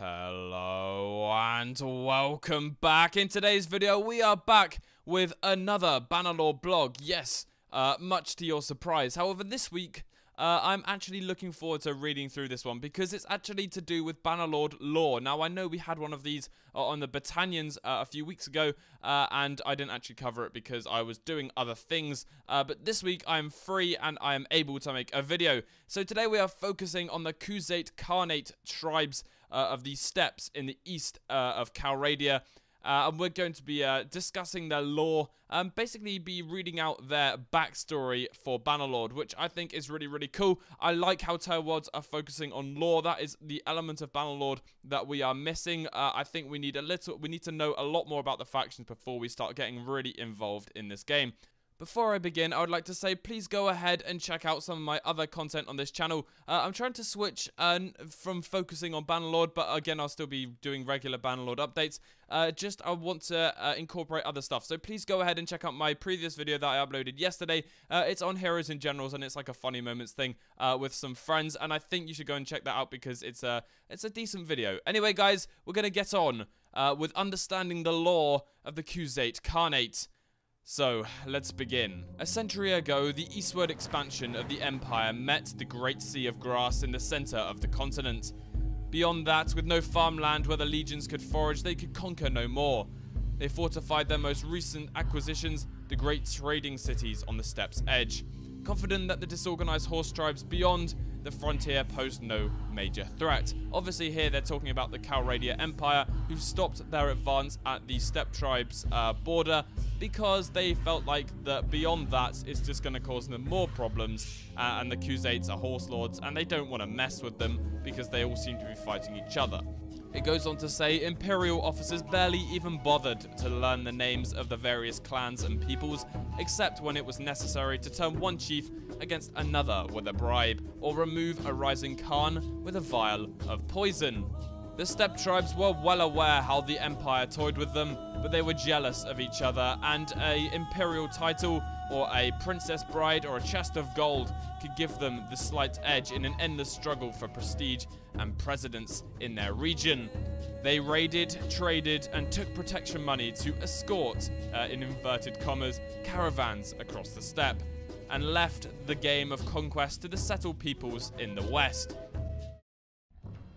Hello and welcome back. In today's video, we are back with another Bannerlord blog. Yes, much to your surprise. However, this week, I'm actually looking forward to reading through this one because it's actually to do with Bannerlord lore. Now, I know we had one of these on the Battalions a few weeks ago, and I didn't actually cover it because I was doing other things. But this week, I am free and I am able to make a video. So today, we are focusing on the Khuzaits Khanate tribes of the steppes in the east of Calradia. And we're going to be discussing their lore and basically be reading out their backstory for Bannerlord, which I think is really, really cool. I like how Terwards are focusing on lore. That is the element of Bannerlord that we are missing. I think we need to know a lot more about the factions before we start getting really involved in this game. Before I begin, I would like to say please go ahead and check out some of my other content on this channel. I'm trying to switch from focusing on Bannerlord, but again, I'll still be doing regular Bannerlord updates. I want to incorporate other stuff. So please go ahead and check out my previous video that I uploaded yesterday. It's on Heroes and Generals, and it's like a funny moments thing with some friends. And I think you should go and check that out because it's a decent video. Anyway, guys, we're going to get on with understanding the lore of the Khuzaits Khanate. So, let's begin. A century ago, the eastward expansion of the Empire met the Great Sea of Grass in the center of the continent. Beyond that, with no farmland where the legions could forage, they could conquer no more. They fortified their most recent acquisitions, the great trading cities on the steppes' edge, confident that the disorganized horse tribes beyond the frontier posed no major threat. Obviously here they're talking about the Calradia Empire, who stopped their advance at the steppe tribes' border because they felt like that beyond that it's just going to cause them more problems, and the Khuzaits are horse lords and they don't want to mess with them because they all seem to be fighting each other. It goes on to say Imperial officers barely even bothered to learn the names of the various clans and peoples, except when it was necessary to turn one chief against another with a bribe, or remove a rising Khan with a vial of poison. The steppe tribes were well aware how the Empire toyed with them, but they were jealous of each other, and an imperial title, or a princess bride, or a chest of gold could give them the slight edge in an endless struggle for prestige and precedence in their region. They raided, traded, and took protection money to escort, in inverted commas, caravans across the steppe, and left the game of conquest to the settled peoples in the west.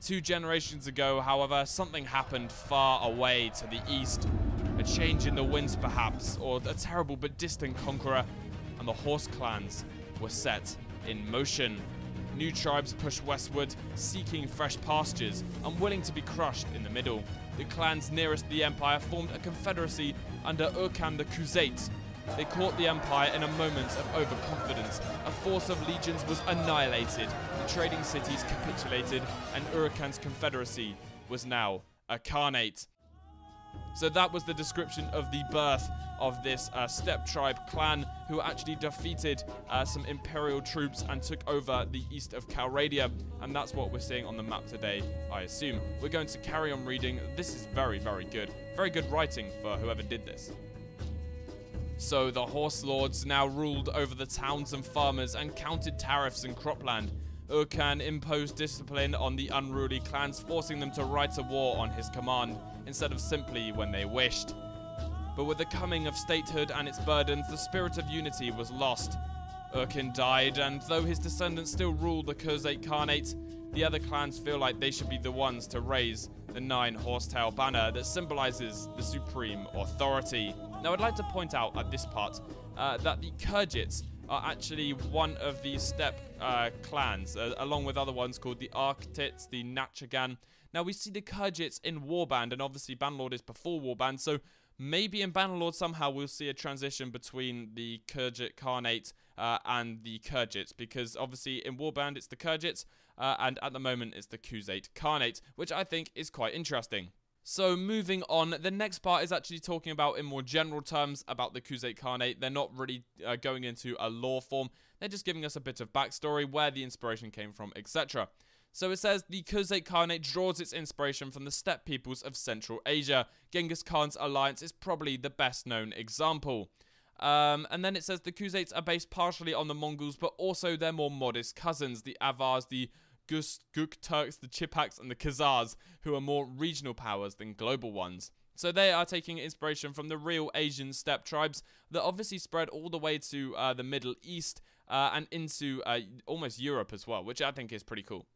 2 generations ago, however, something happened far away to the east. A change in the winds, perhaps, or a terrible but distant conqueror, and the horse clans were set in motion. New tribes pushed westward, seeking fresh pastures, unwilling to be crushed in the middle. The clans nearest the Empire formed a confederacy under Urkan the Khuzaits. They caught the Empire in a moment of overconfidence. A force of legions was annihilated, the trading cities capitulated, and Urkan's confederacy was now a Khanate. So that was the description of the birth of this steppe tribe clan, who actually defeated some imperial troops and took over the east of Calradia, and that's what we're seeing on the map today, I assume. We're going to carry on reading. This is very, very good. Very good writing for whoever did this. So the horse lords now ruled over the towns and farmers and counted tariffs and cropland. Urkan imposed discipline on the unruly clans, forcing them to write a war on his command, instead of simply when they wished. But with the coming of statehood and its burdens, the spirit of unity was lost. Urkan died, and though his descendants still rule the Khuzaits Khanate, the other clans feel like they should be the ones to raise the 9-horsetail banner that symbolizes the supreme authority. Now, I'd like to point out at this part that the Khuzaits are actually one of the steppe clans, along with other ones called the Arctics, the Nachagan. Now, we see the Khuzaits in Warband, and obviously Bannerlord is before Warband, so maybe in Bannerlord somehow we'll see a transition between the Khuzaits Khanate and the Khuzaits, because obviously in Warband it's the Khuzaits, and at the moment it's the Khuzaits Khanate, which I think is quite interesting. So moving on, the next part is actually talking about, in more general terms, about the Khuzaits Khanate. They're not really going into a lore form. They're just giving us a bit of backstory, where the inspiration came from, etc. So it says, the Khuzaits Khanate draws its inspiration from the steppe peoples of Central Asia. Genghis Khan's alliance is probably the best known example. And then it says the Khuzaits are based partially on the Mongols, but also their more modest cousins, the Avars, the Guk Turks, the Chipaks, and the Khazars, who are more regional powers than global ones. So they are taking inspiration from the real Asian steppe tribes that obviously spread all the way to the Middle East and into almost Europe as well, which I think is pretty cool.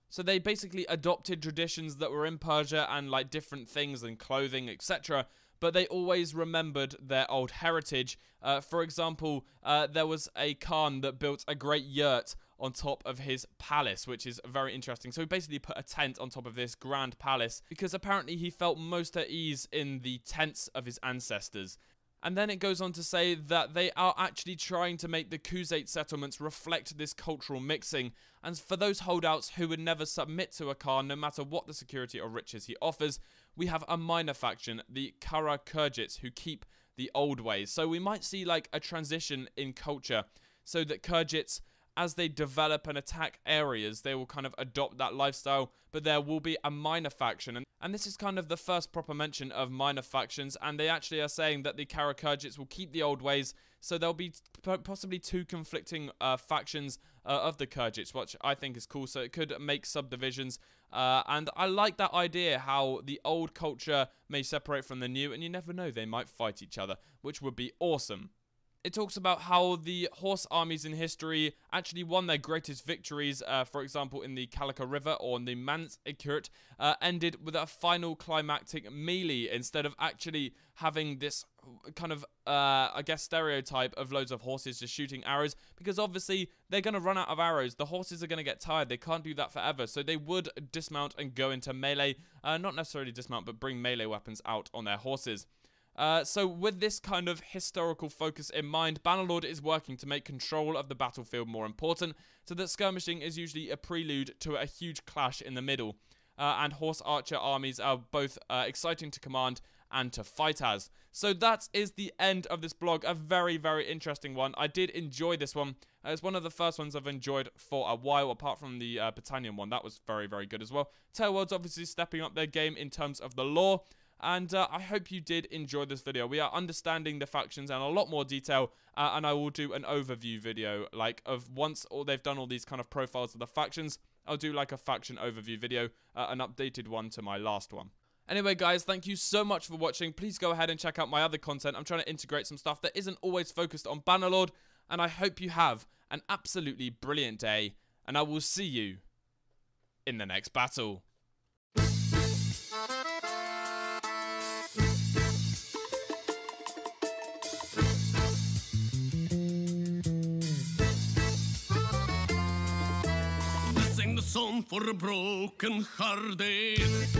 So they basically adopted traditions that were in Persia and like different things and clothing, etc. But they always remembered their old heritage. For example, there was a Khan that built a great yurt on top of his palace, which is very interesting. So he basically put a tent on top of this grand palace because apparently he felt most at ease in the tents of his ancestors. And then it goes on to say that they are actually trying to make the Khuzait settlements reflect this cultural mixing. And for those holdouts who would never submit to a Khan, no matter what the security or riches he offers, we have a minor faction, the Kara Khuzaits, who keep the old ways. So we might see like a transition in culture so that Khuzaits, as they develop and attack areas, they will kind of adopt that lifestyle, but there will be a minor faction. And this is kind of the first proper mention of minor factions, and they actually are saying that the Kara Khuzaits will keep the old ways, so there'll be possibly two conflicting factions of the Khuzaits, which I think is cool, so it could make subdivisions. And I like that idea, how the old culture may separate from the new, and you never know, they might fight each other, which would be awesome. It talks about how the horse armies in history actually won their greatest victories, for example, in the Kalika River or in the Manzikert, ended with a final climactic melee instead of actually having this kind of, I guess, stereotype of loads of horses just shooting arrows, because obviously they're going to run out of arrows. The horses are going to get tired. They can't do that forever, so they would dismount and go into melee, not necessarily dismount, but bring melee weapons out on their horses. So with this kind of historical focus in mind, Bannerlord is working to make control of the battlefield more important, so that skirmishing is usually a prelude to a huge clash in the middle. And horse archer armies are both exciting to command and to fight as. So that is the end of this blog, a very, very interesting one. I did enjoy this one. It's one of the first ones I've enjoyed for a while, apart from the Britannian one. That was very, very good as well. Tailworld's obviously stepping up their game in terms of the lore. And I hope you did enjoy this video. We are understanding the factions in a lot more detail, and I will do an overview video, like, of once they've done all these kind of profiles of the factions, I'll do like a faction overview video, an updated one to my last one. Anyway, guys, thank you so much for watching. Please go ahead and check out my other content. I'm trying to integrate some stuff that isn't always focused on Bannerlord, and I hope you have an absolutely brilliant day, and I will see you in the next battle. Song for a broken hearted